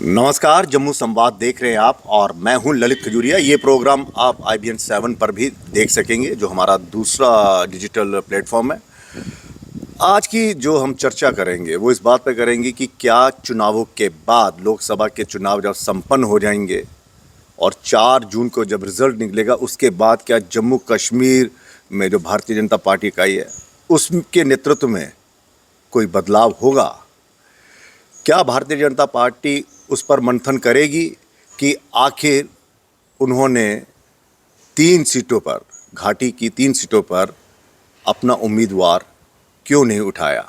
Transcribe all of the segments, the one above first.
नमस्कार, जम्मू संवाद देख रहे हैं आप और मैं हूं ललित खजूरिया। ये प्रोग्राम आप IBN 7 पर भी देख सकेंगे, जो हमारा दूसरा डिजिटल प्लेटफॉर्म है। आज की जो हम चर्चा करेंगे वो इस बात पर करेंगे कि क्या चुनावों के बाद, लोकसभा के चुनाव जब संपन्न हो जाएंगे और 4 जून को जब रिजल्ट निकलेगा, उसके बाद क्या जम्मू कश्मीर में जो भारतीय जनता पार्टी इकाई है उसके नेतृत्व में कोई बदलाव होगा? क्या भारतीय जनता पार्टी उस पर मंथन करेगी कि आखिर उन्होंने 3 सीटों पर, घाटी की 3 सीटों पर अपना उम्मीदवार क्यों नहीं उठाया?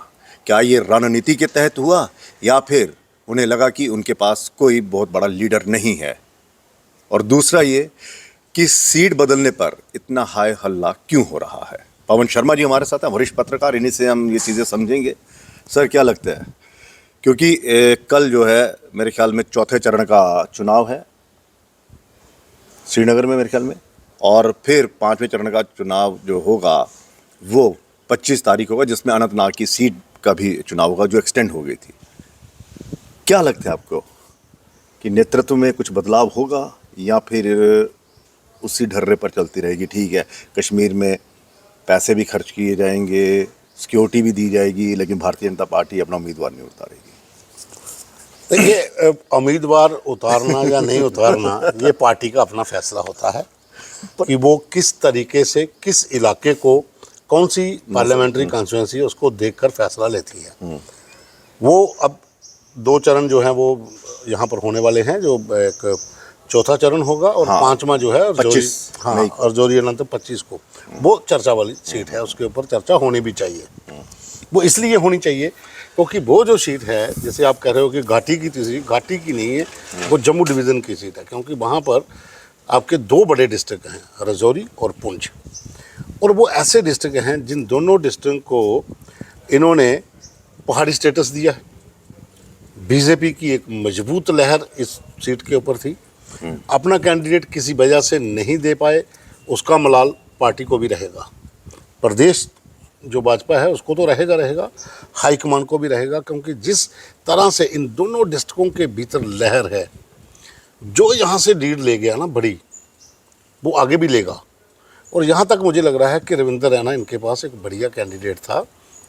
क्या ये रणनीति के तहत हुआ या फिर उन्हें लगा कि उनके पास कोई बहुत बड़ा लीडर नहीं है? और दूसरा ये कि सीट बदलने पर इतना हाय हल्ला क्यों हो रहा है? पवन शर्मा जी हमारे साथ हैं, वरिष्ठ पत्रकार, इन्हीं से हम ये चीज़ें समझेंगे। सर, क्या लगता है? क्योंकि कल जो है मेरे ख्याल में चौथे चरण का चुनाव है श्रीनगर में मेरे ख्याल में, और फिर 5वें चरण का चुनाव जो होगा वो 25 तारीख होगा, जिसमें अनंतनाग की सीट का भी चुनाव होगा जो एक्सटेंड हो गई थी। क्या लगता है आपको कि नेतृत्व में कुछ बदलाव होगा या फिर उसी ढर्रे पर चलती रहेगी? ठीक है, कश्मीर में पैसे भी खर्च किए जाएंगे, सिक्योरिटी भी दी जाएगी, लेकिन भारतीय जनता पार्टी अपना उम्मीदवार नहीं उतारेगी। देखिए, उम्मीदवार उतारना या नहीं उतारना ये पार्टी का अपना फैसला होता है कि वो किस तरीके से किस इलाके को, कौन सी पार्लियामेंट्री कॉन्स्टिट्यूंसी है उसको देखकर फैसला लेती है। वो अब 2 चरण जो हैं वो यहाँ पर होने वाले हैं, जो एक चौथा चरण होगा और 5वां जो है 25 और जोरी अनंत 25 को वो चर्चा वाली सीट है, उसके ऊपर चर्चा होनी भी चाहिए। वो इसलिए होनी चाहिए क्योंकि वो जो सीट है, जैसे आप कह रहे हो कि घाटी की तीसरी, घाटी की नहीं है, वो जम्मू डिवीज़न की सीट है, क्योंकि वहाँ पर आपके 2 बड़े डिस्ट्रिक्ट हैं, राजौरी और पुंछ। और वो ऐसे डिस्ट्रिक्ट हैं जिन दोनों डिस्ट्रिक्ट को इन्होंने पहाड़ी स्टेटस दिया है। बीजेपी की एक मजबूत लहर इस सीट के ऊपर थी। अपना कैंडिडेट किसी वजह से नहीं दे पाए, उसका मलाल पार्टी को भी रहेगा, प्रदेश जो भाजपा है उसको तो रहेगा, हाईकमान को भी रहेगा, क्योंकि जिस तरह से इन दोनों डिस्ट्रिक्टों के भीतर लहर है, जो यहाँ से लीड ले गया ना बड़ी, वो आगे भी लेगा। और यहाँ तक मुझे लग रहा है कि रविंदर रैना इनके पास एक बढ़िया कैंडिडेट था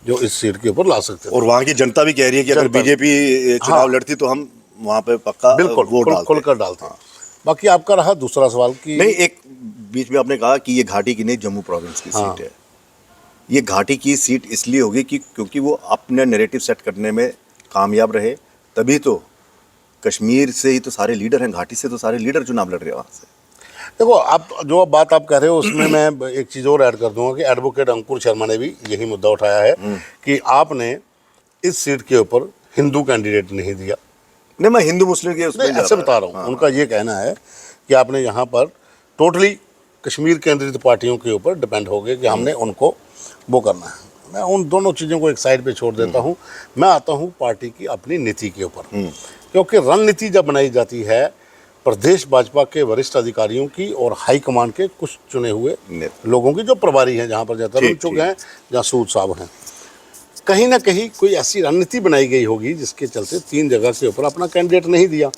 जो इस सीट के ऊपर ला सकते थे। और वहाँ की जनता भी कह रही है कि अगर बीजेपी चुनाव लड़ती तो हम वहाँ पे पक्का बिल्कुल वोट खुलकर डालते हैं। बाकी आपका रहा दूसरा सवाल कि नहीं, एक बीच में आपने कहा कि ये घाटी की नहीं, जम्मू प्रोविंस की सीट है। ये घाटी की सीट इसलिए होगी कि क्योंकि वो अपने नैरेटिव सेट करने में कामयाब रहे, तभी तो कश्मीर से ही तो सारे लीडर हैं, घाटी से तो सारे लीडर चुनाव लड़ रहे हैं वहाँ से। देखो, आप जो बात आप कह रहे हो उसमें मैं एक चीज़ और ऐड कर दूंगा कि एडवोकेट अंकुर शर्मा ने भी यही मुद्दा उठाया है कि आपने इस सीट के ऊपर हिंदू कैंडिडेट नहीं दिया। नहीं, मैं हिंदू मुस्लिम के उसमें ऐसे बता रहा हूँ। उनका ये कहना है कि आपने यहाँ पर टोटली कश्मीर केंद्रित पार्टियों के ऊपर डिपेंड हो गए कि हमने उनको वो करना है। मैं उन दोनों चीज़ों को एक साइड पे छोड़ देता हूँ। मैं आता हूँ पार्टी की अपनी नीति के ऊपर, क्योंकि रणनीति जब बनाई जाती है प्रदेश भाजपा के वरिष्ठ अधिकारियों की और हाईकमान के कुछ चुने हुए लोगों की, जो प्रभारी हैं, जहाँ पर जतन चुग हैं, जहाँ सूद साहब हैं, कहीं ना कहीं कोई ऐसी रणनीति बनाई गई होगी जिसके चलते 3 जगह के ऊपर अपना कैंडिडेट नहीं दिया।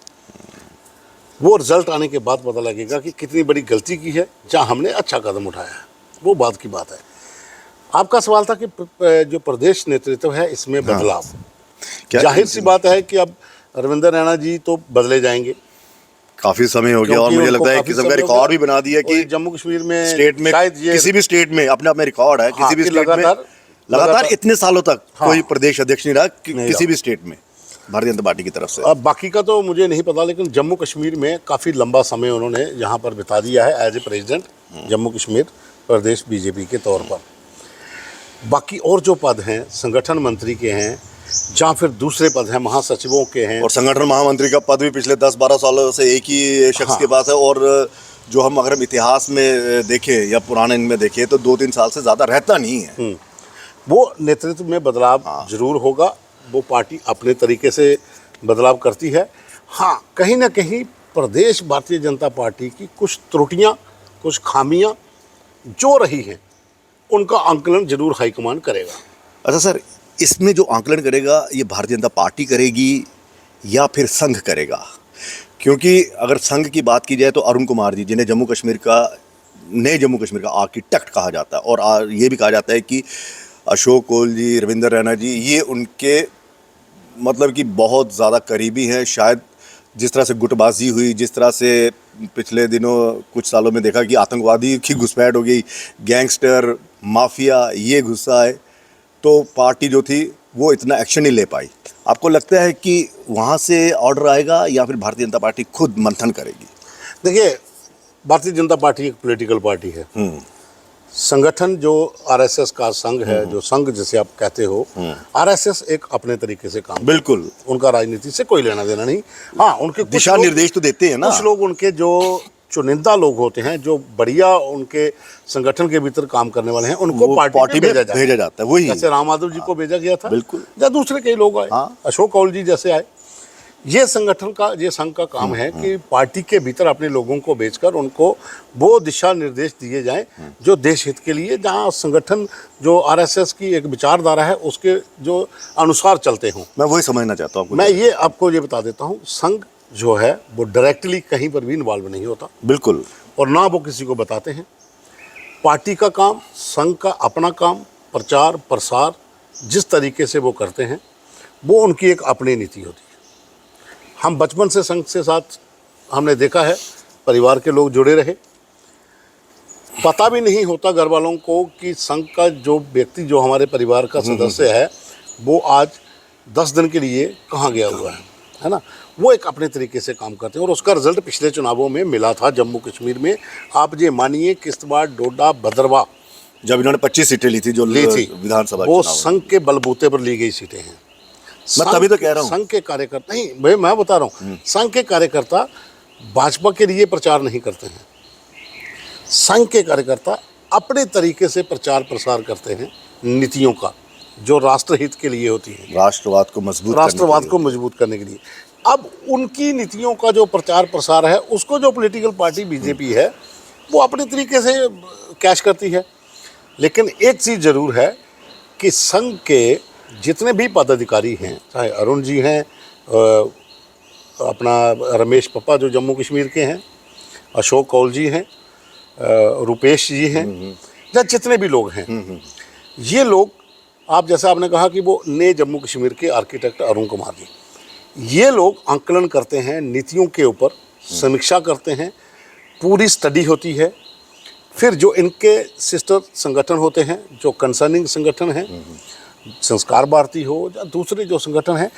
वो रिजल्ट आने के बाद पता लगेगा कि कितनी बड़ी गलती की है, जहाँ हमने अच्छा कदम उठाया है, वो बात की बात है। आपका सवाल था कि जो प्रदेश नेतृत्व है इसमें बदलाव, जाहिर सी बात है कि अब रविंदर रैना जी तो बदले जाएंगे, काफी समय हो गया, और मुझे लगता है किस्म का रिकॉर्ड भी बना दिया कि जम्मू कश्मीर में, स्टेट में, किसी भी स्टेट में अपने आप में रिकॉर्ड है। किसी भी स्टेट में लगातार इतने सालों तक कोई प्रदेश अध्यक्ष नहीं रहा किसी भी स्टेट में भारतीय जनता पार्टी की तरफ से। अब बाकी का तो मुझे नहीं पता, लेकिन जम्मू कश्मीर में काफ़ी लंबा समय उन्होंने यहाँ पर बिता दिया है as a president Jammu Kashmir प्रदेश बीजेपी के तौर पर। बाकी और जो पद हैं संगठन मंत्री के हैं, जहाँ फिर दूसरे पद हैं महासचिवों के हैं, और संगठन महामंत्री का पद भी पिछले 10-12 सालों से एक ही शख्स के पास है। और जो हम अगर इतिहास में देखें या पुराने इनमें देखें तो 2-3 साल से ज़्यादा रहता नहीं है। वो नेतृत्व में बदलाव जरूर होगा, वो पार्टी अपने तरीके से बदलाव करती है। हाँ, कहीं ना कहीं प्रदेश भारतीय जनता पार्टी की कुछ त्रुटियाँ, कुछ खामियाँ जो रही हैं, उनका आंकलन जरूर हाईकमान करेगा। अच्छा सर, इसमें जो आंकलन करेगा ये भारतीय जनता पार्टी करेगी या फिर संघ करेगा? क्योंकि अगर संघ की बात की जाए तो अरुण कुमार जी, जिन्हें जम्मू कश्मीर का, नए जम्मू कश्मीर का आर्किटेक्ट कहा जाता है, और ये भी कहा जाता है कि अशोक कोल जी, रविंदर रैना जी, ये उनके मतलब कि बहुत ज़्यादा करीबी हैं। शायद जिस तरह से गुटबाजी हुई, जिस तरह से पिछले दिनों कुछ सालों में देखा कि आतंकवादी की घुसपैठ हो गई, गैंगस्टर माफिया ये घुसा है, तो पार्टी जो थी वो इतना एक्शन नहीं ले पाई। आपको लगता है कि वहाँ से ऑर्डर आएगा या फिर भारतीय जनता पार्टी खुद मंथन करेगी? देखिए, भारतीय जनता पार्टी एक पॉलिटिकल पार्टी है। संगठन जो आरएसएस का संघ है, जो संघ जिसे आप कहते हो, आरएसएस एक अपने तरीके से काम, बिल्कुल, उनका राजनीति से कोई लेना देना नहीं। हाँ, उनके दिशा निर्देश तो देते हैं ना। कुछ लोग उनके जो चुनिंदा लोग होते हैं, जो बढ़िया उनके संगठन के भीतर काम करने वाले हैं, उनको पार्टी में भेजा जाता है। वही जैसे राम माधव जी को भेजा गया था, बिल्कुल, या दूसरे कई लोग आए, हाँ। अशोक कौल जी जैसे आए। ये संगठन का, ये संघ का काम है कि पार्टी के भीतर अपने लोगों को भेजकर उनको वो दिशा निर्देश दिए जाएं जो देश हित के लिए, जहां संगठन जो आरएसएस की एक विचारधारा है उसके जो अनुसार चलते हों। मैं वही समझना चाहता हूँ। मैं ये आपको ये बता देता हूँ, संघ जो है वो डायरेक्टली कहीं पर भी इन्वॉल्व नहीं होता, बिल्कुल, और ना वो किसी को बताते हैं। पार्टी का काम, संघ का अपना काम, प्रचार प्रसार जिस तरीके से वो करते हैं वो उनकी एक अपनी नीति होती है। हम बचपन से संघ से साथ हमने देखा है, परिवार के लोग जुड़े रहे, पता भी नहीं होता घर वालों को कि संघ का जो व्यक्ति, जो हमारे परिवार का सदस्य है, वो आज 10 दिन के लिए कहाँ गया हुआ है ना। वो एक अपने तरीके से काम करते हैं, और उसका रिजल्ट पिछले चुनावों में मिला था जम्मू कश्मीर में। आप ये मानिए, किश्तवाड़, डोडा, भद्रवाह, जब इन्होंने 25 सीटें ली थी, जो ली थी, विधानसभा, वो संघ के बलबूते पर ली गई सीटें हैं। मैं तभी तो कह रहा हूँ, संघ के कार्यकर्ता नहीं, भाई मैं बता रहा हूँ, संघ के कार्यकर्ता भाजपा के लिए प्रचार नहीं करते हैं। संघ के कार्यकर्ता अपने तरीके से प्रचार प्रसार करते हैं नीतियों का, जो राष्ट्रहित के लिए होती है, राष्ट्रवाद को मजबूत करने के लिए। अब उनकी नीतियों का जो प्रचार प्रसार है, उसको जो पॉलिटिकल पार्टी बीजेपी है वो अपने तरीके से कैश करती है। लेकिन एक चीज़ ज़रूर है कि संघ के जितने भी पदाधिकारी हैं, चाहे अरुण जी हैं, अपना रमेश पप्पा जो जम्मू कश्मीर के हैं, अशोक कौल जी हैं, रुपेश जी हैं, या जितने भी लोग हैं, ये लोग, आप जैसा आपने कहा कि वो नए जम्मू कश्मीर के आर्किटेक्ट अरुण कुमार जी, ये लोग आंकलन करते हैं, नीतियों के ऊपर समीक्षा करते हैं, पूरी स्टडी होती है। फिर जो इनके सिस्टर संगठन होते हैं, जो कंसर्निंग संगठन हैं, संस्कार भारती हो या दूसरे जो संगठन हैं,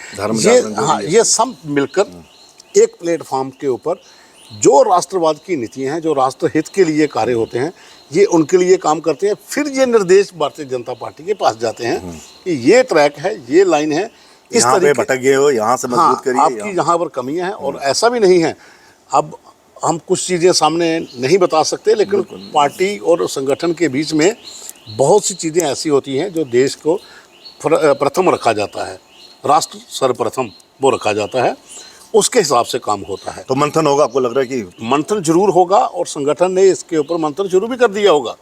ये सब मिलकर एक प्लेटफॉर्म के ऊपर जो राष्ट्रवाद की नीतियां हैं, जो राष्ट्रहित के लिए कार्य होते हैं, ये उनके लिए काम करते हैं। फिर ये निर्देश भारतीय जनता पार्टी के पास जाते हैं कि ये ट्रैक है, ये लाइन है, इस तरीके भटक गए हो, यहाँ से मजबूत करिए, आपकी यहाँ पर कमियां हैं। और ऐसा भी नहीं है, अब हम कुछ चीज़ें सामने नहीं बता सकते, लेकिन पार्टी और संगठन के बीच में बहुत सी चीज़ें ऐसी होती हैं जो देश को प्रथम रखा जाता है, राष्ट्र सर्वप्रथम वो रखा जाता है, उसके हिसाब से काम होता है। तो मंथन होगा, आपको लग रहा है कि मंथन जरूर होगा, और संगठन ने इसके ऊपर मंथन शुरू भी कर दिया होगा,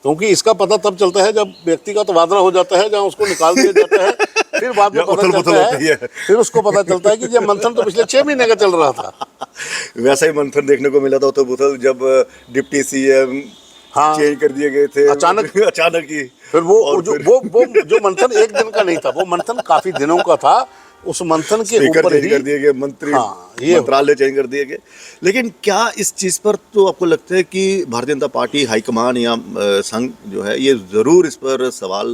क्योंकि इसका पता तब चलता है जब व्यक्ति का तबादला हो जाता है, जहाँ उसको निकाल दिया जाता है, फिर बाद में पता चलता है, फिर उसको पता चलता है कि ये मंथन तो पिछले 6 महीने का चल रहा था। वैसा ही मंथन देखने को मिला था उथल-पुथल, जब डिप्टी सीएम चेंज कर दिए गए थे अचानक ही। फिर वो जो मंथन एक दिन का नहीं था, वो मंथन काफी दिनों का था। उस मंथन के ऊपर ही कर दिए गए मंत्री, मंत्रालय चेंज कर दिए गए। लेकिन क्या इस चीज़ पर तो आपको लगता है कि भारतीय जनता पार्टी हाईकमान या संघ जो है, ये ज़रूर इस पर सवाल,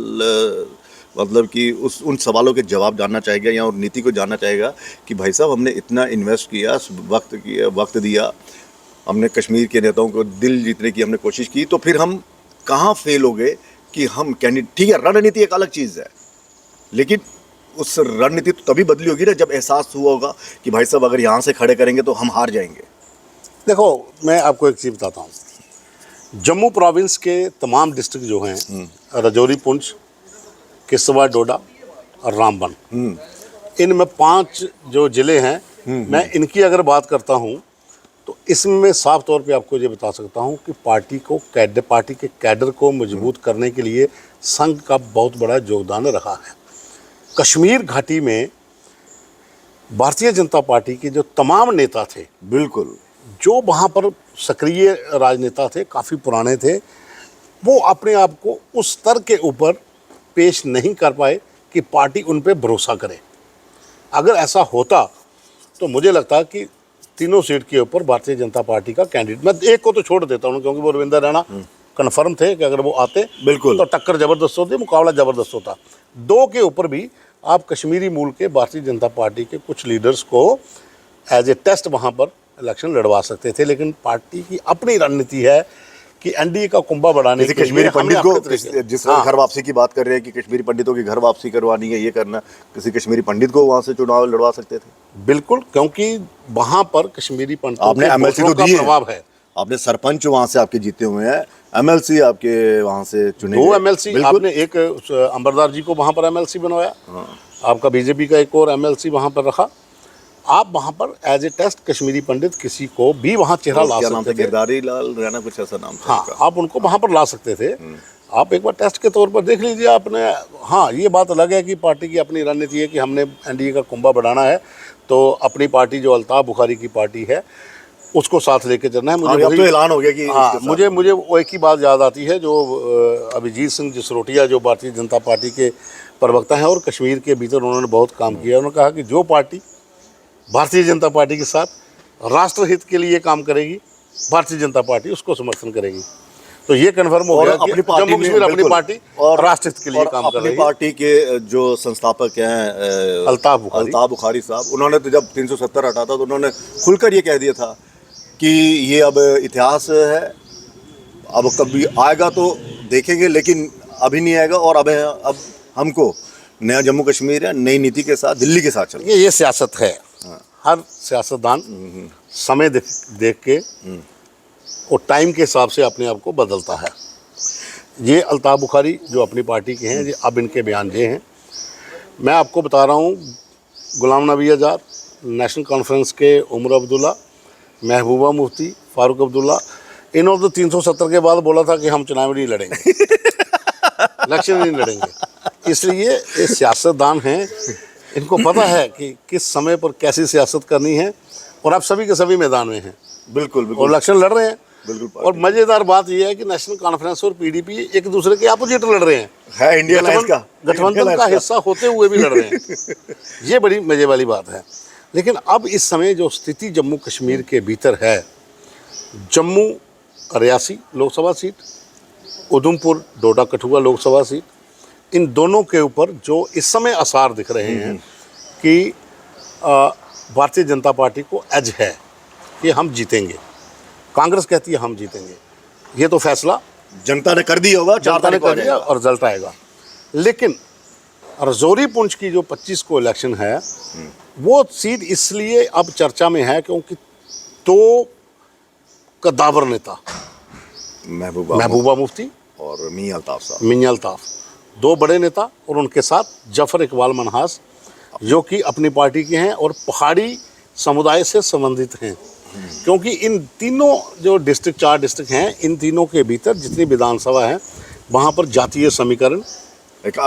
मतलब कि उन सवालों के जवाब जानना चाहेगा या उन नीति को जानना चाहेगा कि भाई साहब, हमने इतना इन्वेस्ट किया, वक्त दिया, हमने कश्मीर के नेताओं को दिल जीतने की हमने कोशिश की, तो फिर हम कहाँ फेल हो गए कि हम कैंडिडेट, ठीक है रणनीति एक अलग चीज़ है, लेकिन उस रणनीति तो तभी बदली होगी ना जब एहसास हुआ होगा कि भाई साहब अगर यहाँ से खड़े करेंगे तो हम हार जाएंगे। देखो, मैं आपको एक चीज़ बताता हूँ, जम्मू प्रोविंस के तमाम डिस्ट्रिक्ट जो हैं, राजौरी, पुंछ, किश्तवाड़, डोडा और रामबन, इनमें 5 जो ज़िले हैं, मैं इनकी अगर बात करता हूँ तो इसमें मैं साफ तौर पे आपको ये बता सकता हूँ कि पार्टी के कैडर को मजबूत करने के लिए संघ का बहुत बड़ा योगदान रहा है। कश्मीर घाटी में भारतीय जनता पार्टी के जो तमाम नेता थे, बिल्कुल, जो वहाँ पर सक्रिय राजनेता थे, काफ़ी पुराने थे, वो अपने आप को उस स्तर के ऊपर पेश नहीं कर पाए कि पार्टी उन पे भरोसा करे। अगर ऐसा होता तो मुझे लगता कि तीनों सीट के ऊपर भारतीय जनता पार्टी का कैंडिडेट, मैं एक को तो छोड़ देता हूँ क्योंकि वो रविंदर रैना कन्फर्म थे कि अगर वो आते बिल्कुल, तो टक्कर ज़बरदस्त होती, मुकाबला ज़बरदस्त होता। दो के ऊपर भी आप कश्मीरी मूल के भारतीय जनता पार्टी के कुछ लीडर्स को एज ए टेस्ट वहाँ पर इलेक्शन लड़वा सकते थे, लेकिन पार्टी की अपनी रणनीति है कि एनडीए का कुंभा बढ़ाने जैसे के लिए कश्मीरी पंडित हमने को अपने तरीके- जिस हाँ, घर वापसी की बात कर रहे हैं कि कश्मीरी पंडितों की घर वापसी करवानी है, ये करना, किसी कश्मीरी पंडित को वहां से चुनाव लड़वा सकते थे। बिल्कुल, क्योंकि वहाँ पर कश्मीरी पंडितों आपने के एमएलसी वोटरों तो का दी है, प्रभाव है। आपने सरपंच वहां से आपके जीते हुए हैं, एमएलसी आपके वहां से चुने दो गए। एमएलसी बिल्कुल। आपने, एक अंबरदार जी को वहाँ पर एमएलसी बनवाया, आपका बीजेपी का एक और एमएलसी वहाँ पर रखा। आप वहाँ पर एज ए टेस्ट कश्मीरी पंडित किसी को भी वहाँ चेहरा ला क्या नाम था, सकते थे। गिरधारी लाल रैना, कुछ ऐसा नाम था हाँ, उनका। आप उनको वहाँ पर ला सकते थे। आप एक बार टेस्ट के तौर पर देख लीजिए आपने। हाँ, ये बात अलग है कि पार्टी की अपनी रणनीति है कि हमने एनडीए का कुंभा बढ़ाना है, तो अपनी पार्टी जो अल्ताफ बुखारी की पार्टी है उसको साथ लेके चलना है। हाँ, अब तो ऐलान हो गया कि हाँ, उसके साथ- मुझे वो एक ही बात याद आती है जो अभिजीत सिंह जसरोटिया जो भारतीय जनता पार्टी के प्रवक्ता हैं और कश्मीर के भीतर उन्होंने बहुत काम किया। उन्होंने कहा कि जो पार्टी भारतीय जनता पार्टी के साथ राष्ट्रहित के लिए काम करेगी, भारतीय जनता पार्टी उसको समर्थन करेगी। तो ये कन्फर्म हो और गया कि अपनी पार्टी जम्मू कश्मीर में अपनी बिल्कुल। पार्टी और राष्ट्रहित के लिए और काम कर अपनी रही है। पार्टी के जो संस्थापक हैं अल्ताफ बुखारी साहब, उन्होंने तो जब 370 हटा था तो उन्होंने खुलकर ये कह दिया था कि ये अब इतिहास है, अब कभी आएगा तो देखेंगे, लेकिन अभी नहीं आएगा, और अब हमको नया जम्मू कश्मीर है, नई नीति के साथ दिल्ली के साथ चलना। ये सियासत है। हर सियासतदान समय देख के और टाइम के हिसाब से अपने आप को बदलता है। ये अल्ताफ बुखारी जो अपनी पार्टी के हैं, ये अब इनके बयान ये हैं। मैं आपको बता रहा हूँ, गुलाम नबी आज़ाद, नेशनल कॉन्फ्रेंस के उमर अब्दुल्ला, महबूबा मुफ्ती, फारूक अब्दुल्ला, इन्होंने तो 370 के बाद बोला था कि हम चुनाव नहीं लड़ेंगे, इलेक्शन नहीं लड़ेंगे। इसलिए ये सियासतदान हैं, इनको पता है कि किस समय पर कैसी सियासत करनी है, और आप सभी के सभी मैदान में हैं बिल्कुल और बिल्कुल इलेक्शन लड़ रहे हैं। बिल्कुल। और मज़ेदार बात यह है कि नेशनल कॉन्फ्रेंस और पीडीपी एक दूसरे के अपोजिट लड़ रहे हैं, है इंडिया अलायंस का, गठबंधन का हिस्सा होते हुए भी लड़ रहे हैं। ये बड़ी मज़े वाली बात है। लेकिन अब इस समय जो स्थिति जम्मू कश्मीर के भीतर है, जम्मू रियासी लोकसभा सीट, उधमपुर डोडा कठुआ लोकसभा सीट, इन दोनों के ऊपर जो इस समय आसार दिख रहे हैं कि भारतीय जनता पार्टी को एज है कि हम जीतेंगे। कांग्रेस कहती है हम जीतेंगे। ये तो फैसला जनता ने कर दिया होगा, 4 जनता ने तारीख को आ कर दिया जाएगा। और रिजल्ट आएगा। लेकिन रजौरी पुंछ की जो 25 को इलेक्शन है, वो सीट इसलिए अब चर्चा में है क्योंकि दो कद्दावर नेता, महबूबा मुफ्ती और मियां अल्ताफ साहब, मियां अल्ताफ, दो बड़े नेता, और उनके साथ जफर इकबाल मनहास जो कि अपनी पार्टी के हैं और पहाड़ी समुदाय से संबंधित हैं। क्योंकि इन तीनों जो डिस्ट्रिक्ट, 4 डिस्ट्रिक्ट हैं, इन तीनों के भीतर जितनी विधानसभा है वहाँ पर जातीय समीकरण एक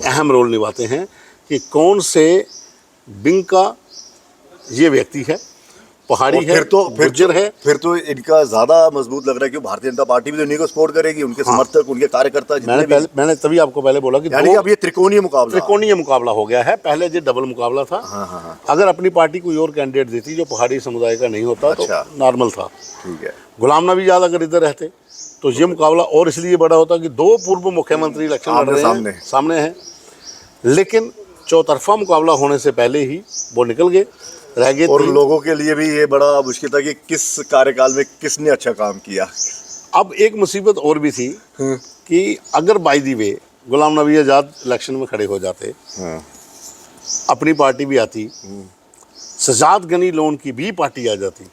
अहम रोल निभाते हैं कि कौन से विंग का ये व्यक्ति है, पहाड़ी है, गुर्जर है। फिर तो इनका ज्यादा मजबूत लग रहा है कि भारतीय जनता पार्टी भी तो इन्हीं को सपोर्ट करेगी, उनके समर्थक, उनके कार्यकर्ता जितने भी। मैंने तभी आपको पहले बोला कि यानी अब ये त्रिकोणीय मुकाबला हो गया है। पहले ये डबल मुकाबला था। अगर अपनी पार्टी कोई और कैंडिडेट देती जो पहाड़ी समुदाय का नहीं होता तो नॉर्मल था। ठीक है। गुलाम नबी आज़ाद अगर इधर रहते तो ये मुकाबला और इसलिए बड़ा होता कि 2 पूर्व मुख्यमंत्री इलेक्शन लड़ रहे हैं, सामने हैं। लेकिन चौतरफा मुकाबला होने से पहले ही वो निकल गए, रह गए। और लोगों के लिए भी ये बड़ा मुश्किल था कि किस कार्यकाल में किसने अच्छा काम किया। अब एक मुसीबत और भी थी कि अगर by the way Ghulam Nabi Azad election में खड़े हो जाते, अपनी पार्टी भी आती, सजाद गनी लोन की भी पार्टी आ जाती,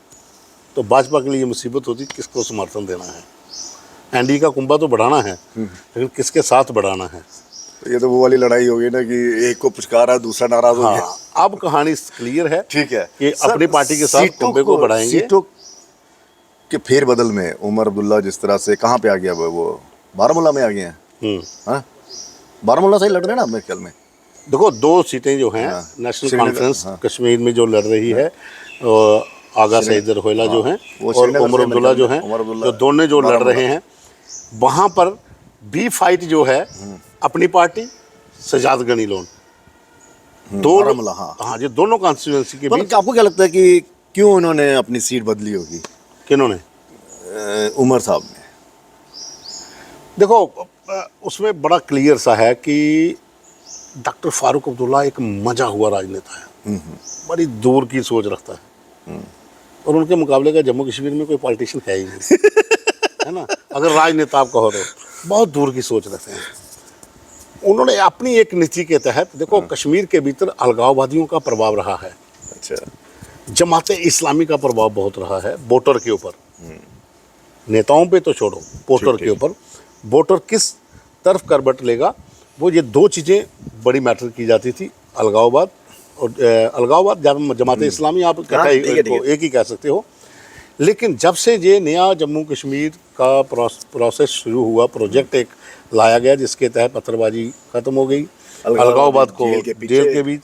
तो भाजपा के लिए मुसीबत होती किसको समर्थन देना है। एनडीए का कुंभा तो बढ़ाना है, लेकिन किसके साथ बढ़ाना है। ये तो वो वाली लड़ाई होगी ना कि एक को पुचकारा, दूसरा नाराज हो गया। अब कहानी क्लियर है। ठीक है कि अपनी पार्टी के साथ कुंभे को बढ़ाएंगे। सीटों के फेरबदल में उमर अब्दुल्ला जिस तरह से कहाँ पे आ गया, वो बारामूला में आ गए हैं। हाँ, बारामूला से ही लड़ रहे हैं ना मेरे ख्याल में। देखो 2 सीटें जो हैं हाँ, नेशनल श्रीनगर, कॉन्फ्रेंस हाँ। कश्मीर में जो लड़ रही है, आगा सईद रोहिला जो हैं वो और श्रीनगर उमर से अब्दुल्ला मेरे जो ख्याल हैं, में, उमर अब्दुल्ला, जो दोनों जो लड़ बारामूला। रहे हैं, वहाँ पर भी फाइट जो है अपनी पार्टी सजाद गनी लोन, दो बारामूला, हाँ। हाँ, जो दोनों कॉन्स्टिट्यूंसी के मतलब बीच। आपको क्या लगता है कि क्यों उन्होंने अपनी सीट बदली होगी, किन्होंने? उमर साहब ने? देखो उसमें बड़ा क्लियर सा है कि डॉक्टर फारूक अब्दुल्ला एक मजा हुआ राजनेता है, बड़ी दूर की सोच रखता है, और उनके मुकाबले का जम्मू कश्मीर में कोई पॉलिटिशियन है ही नहीं है ना। अगर राजनेता आप कहो तो बहुत दूर की सोच रखते हैं। उन्होंने अपनी एक नीति के तहत, देखो कश्मीर के भीतर अलगाववादियों का प्रभाव रहा है, अच्छा, जमाते इस्लामी का प्रभाव बहुत रहा है वोटर के ऊपर, नेताओं पे तो छोड़ो, वोटर के ऊपर वोटर किस तरफ करवट लेगा, वो ये 2 चीज़ें बड़ी मैटर की जाती थी, अलगाववाद और अलगाववाद जमाते इस्लामी, आप हाँ, ठीक है, ठीक है। एक ही कह सकते हो। लेकिन जब से ये नया जम्मू कश्मीर का प्रोसेस शुरू हुआ, प्रोजेक्ट एक लाया गया जिसके तहत पत्थरबाजी खत्म हो गई, अलगाववाद को जेल के बीच,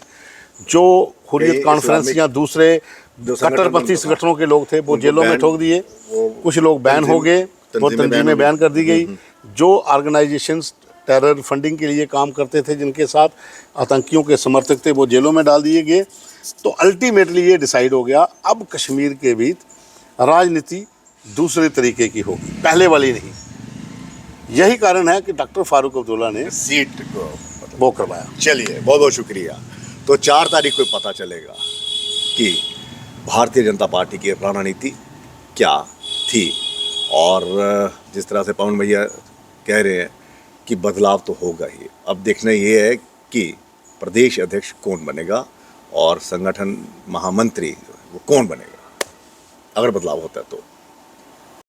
जो हुर्रियत कॉन्फ्रेंस या दूसरे कट्टरपंथी संगठनों के लोग थे वो जेलों में ठोक दिए, कुछ लोग बैन हो गए, वो तंजीमें बैन कर दी गई, जो ऑर्गेनाइजेशंस टेरर फंडिंग के लिए काम करते थे, जिनके साथ आतंकियों के समर्थक थे, वो जेलों में डाल दिए गए। तो अल्टीमेटली ये डिसाइड हो गया अब कश्मीर के बीच राजनीति दूसरे तरीके की होगी, पहले वाली नहीं। यही कारण है कि डॉक्टर फारूक अब्दुल्ला ने सीट को वो करवाया। चलिए, बहुत बहुत शुक्रिया। तो 4 तारीख को पता चलेगा कि भारतीय जनता पार्टी की रणनीति क्या थी, और जिस तरह से पवन भैया कह रहे हैं कि बदलाव तो होगा ही। अब देखना ये है कि प्रदेश अध्यक्ष कौन बनेगा और संगठन महामंत्री वो कौन बनेगा, अगर बदलाव होता है तो।